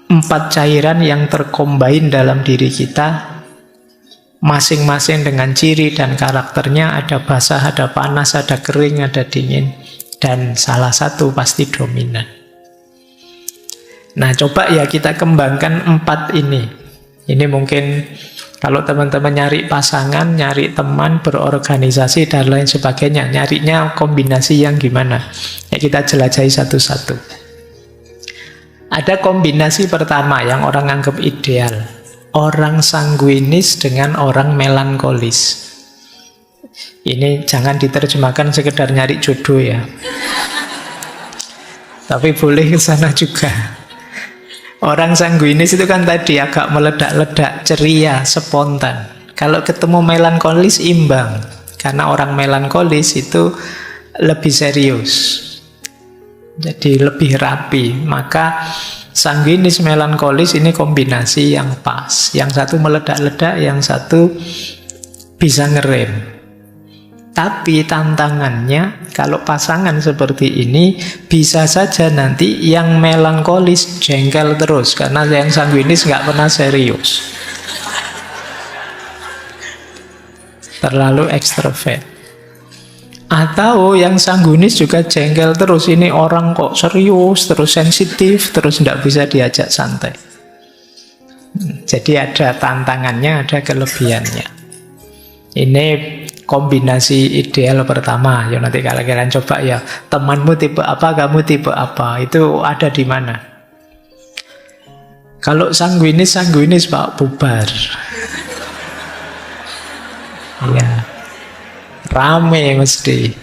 4 cairan yang terkombain dalam diri kita, masing-masing dengan ciri dan karakternya. Ada basah, ada panas, ada kering, ada dingin. Dan salah satu pasti dominan. Nah, coba ya kita kembangkan 4 ini. Ini mungkin kalau teman-teman nyari pasangan, nyari teman, berorganisasi, dan lain sebagainya, nyarinya kombinasi yang gimana? Ya kita jelajahi satu-satu. Ada kombinasi pertama yang orang anggap ideal. Orang sanguinis dengan orang melankolis. Ini jangan diterjemahkan sekedar nyari jodoh ya. Tapi boleh ke sana juga. Orang sanguinis itu kan tadi agak meledak-ledak, ceria, spontan. Kalau ketemu melankolis imbang. Karena orang melankolis itu lebih serius. Jadi lebih rapi. Maka sanguinis melankolis ini kombinasi yang pas. Yang satu meledak-ledak, yang satu bisa ngerem. Tapi tantangannya, kalau pasangan seperti ini, bisa saja nanti yang melankolis jengkel terus, karena yang sanguinis nggak pernah serius. Terlalu ekstrovert. Atau yang sanguinis juga jengkel terus, ini orang kok serius, terus sensitif, terus nggak bisa diajak santai. Jadi ada tantangannya, ada kelebihannya. Ini kombinasi ideal pertama. Ya nanti kalian coba ya, temanmu tipe apa, kamu tipe apa, itu ada di mana. Kalau sanguinis Pak, bubar. Ya, rame mesti.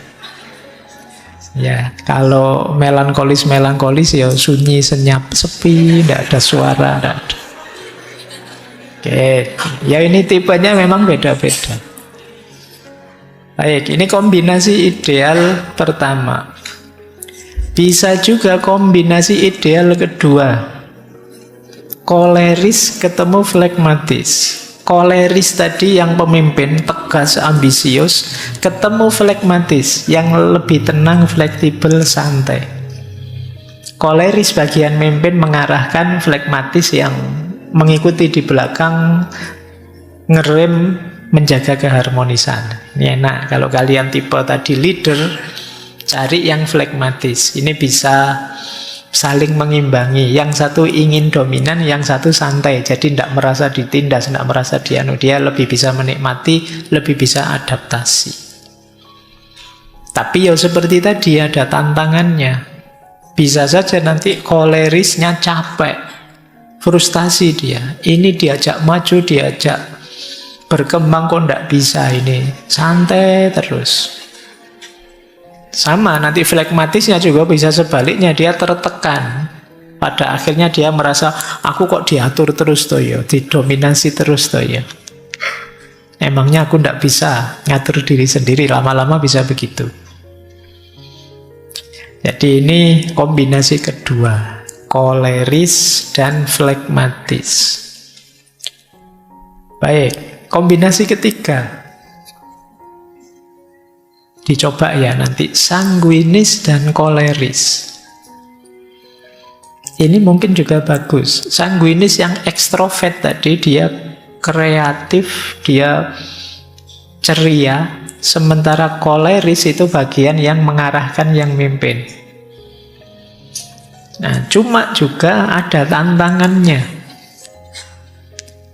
Ya, kalau melankolis ya sunyi, senyap, sepi, tidak ada suara, tidak ada. Oke, ya ini tipenya memang beda-beda. Baik, ini kombinasi ideal pertama. Bisa juga kombinasi ideal kedua. Koleris ketemu flegmatis. Koleris tadi yang pemimpin, tegas, ambisius, ketemu flegmatis, yang lebih tenang, fleksibel, santai. Koleris bagian mimpin mengarahkan, flegmatis yang mengikuti di belakang, ngerem, menjaga keharmonisan. Ini enak. Kalau kalian tipe tadi leader, cari yang flegmatis. Ini bisa saling mengimbangi. Yang satu ingin dominan, yang satu santai. Jadi tidak merasa ditindas, tidak merasa dianu. Dia lebih bisa menikmati, lebih bisa adaptasi. Tapi ya seperti tadi ada tantangannya. Bisa saja nanti kolerisnya capek, frustasi dia. Ini diajak maju, diajak berkembang kok tidak bisa, ini santai terus. Sama nanti flegmatisnya juga bisa sebaliknya, dia tertekan. Pada akhirnya dia merasa, aku kok diatur terus toh ya, didominasi terus toh ya. Emangnya aku tidak bisa ngatur diri sendiri, lama-lama bisa begitu. Jadi ini kombinasi kedua, koleris dan flegmatis. Baik. Kombinasi ketiga, dicoba ya nanti, sanguinis dan koleris. Ini mungkin juga bagus. Sanguinis yang ekstrovert tadi, dia kreatif, dia ceria. Sementara koleris itu bagian yang mengarahkan, yang mimpin. Nah, cuma juga ada tantangannya.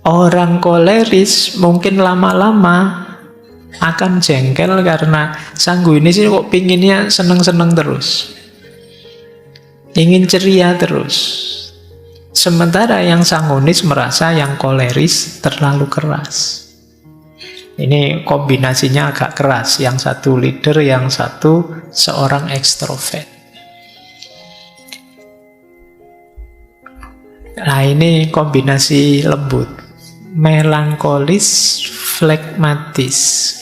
Orang koleris mungkin lama-lama akan jengkel karena sanguinis ini kok pinginnya seneng-seneng terus. Ingin ceria terus. Sementara yang sanguinis merasa yang koleris terlalu keras. Ini kombinasinya agak keras. Yang satu leader, yang satu seorang ekstrovert. Nah ini kombinasi lembut. Melankolis, flegmatis.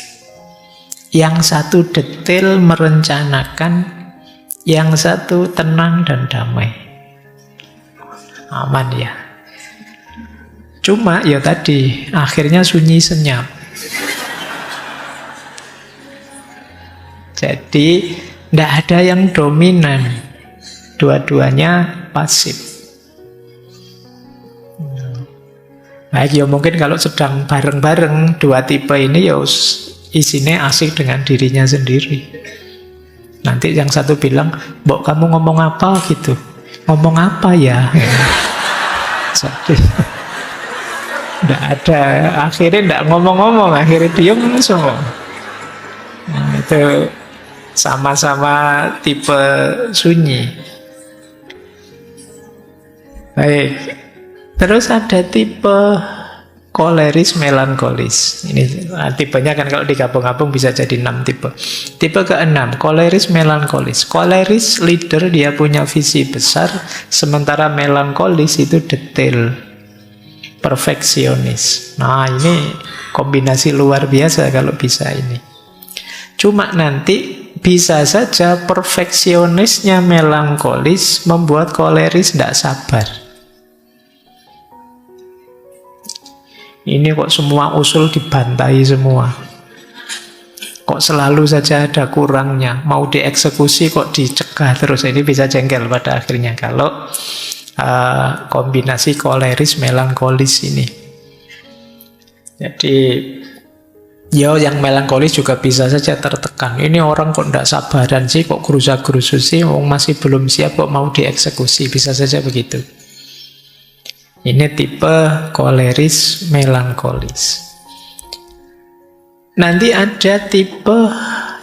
Yang satu detail merencanakan, yang satu tenang dan damai. Aman ya. Cuma ya tadi, akhirnya sunyi senyap. Jadi tidak ada yang dominan, dua-duanya pasif. Baik, ya mungkin kalau sedang bareng-bareng dua tipe ini ya isinya asik dengan dirinya sendiri. Nanti yang satu bilang, "Mbok, kamu ngomong apa?" gitu. "Ngomong apa ya?" Jadi tidak ada, akhirnya tidak ngomong-ngomong, akhirnya diem semua. Nah, itu sama-sama tipe sunyi. Baik, terus ada tipe koleris melankolis. Ini tipenya kan kalau digabung-gabung bisa jadi 6 tipe. Tipe ke-6, koleris melankolis. Koleris leader, dia punya visi besar, sementara melankolis itu detail, perfeksionis. Nah, ini kombinasi luar biasa kalau bisa ini. Cuma nanti bisa saja perfeksionisnya melankolis membuat koleris tidak sabar. Ini kok semua usul dibantai semua. Kok selalu saja ada kurangnya. Mau dieksekusi kok dicegah terus. Ini bisa jengkel pada akhirnya kalau kombinasi koleris melankolis ini. Jadi yang melankolis juga bisa saja tertekan. Ini orang kok tidak sabaran sih, kok gerusa-gerusu sih, masih belum siap kok mau dieksekusi. Bisa saja begitu. Ini tipe koleris melankolis. Nanti ada tipe,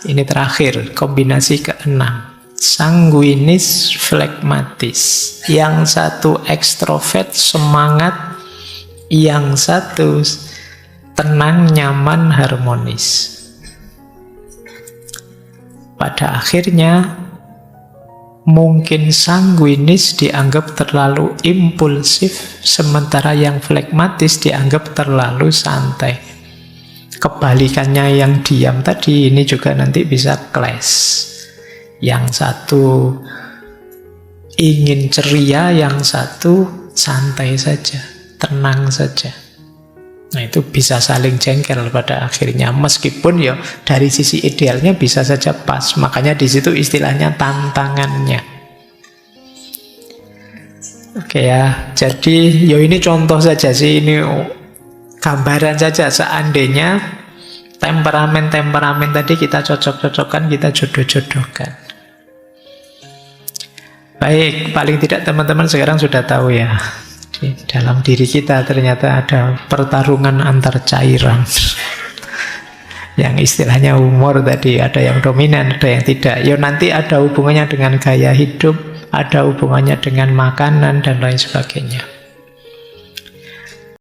ini terakhir, kombinasi ke-6, sanguinis flegmatis. Yang satu ekstrovert, semangat. Yang satu tenang, nyaman, harmonis. Pada akhirnya mungkin sanguinis dianggap terlalu impulsif, sementara yang flegmatis dianggap terlalu santai. Kebalikannya yang diam tadi ini juga nanti bisa clash. Yang satu ingin ceria, yang satu santai saja, tenang saja. Nah, itu bisa saling jengkel pada akhirnya, meskipun ya dari sisi idealnya bisa saja pas. Makanya di situ istilahnya tantangannya. Oke ya, jadi ini contoh saja sih, ini gambaran saja. Seandainya temperamen tadi kita cocok-cocokkan, kita jodoh-jodohkan. Baik, paling tidak teman-teman sekarang sudah tahu ya, di dalam diri kita ternyata ada pertarungan antar cairan. Yang istilahnya humor tadi, ada yang dominan, ada yang tidak. Nanti ada hubungannya dengan gaya hidup, ada hubungannya dengan makanan dan lain sebagainya.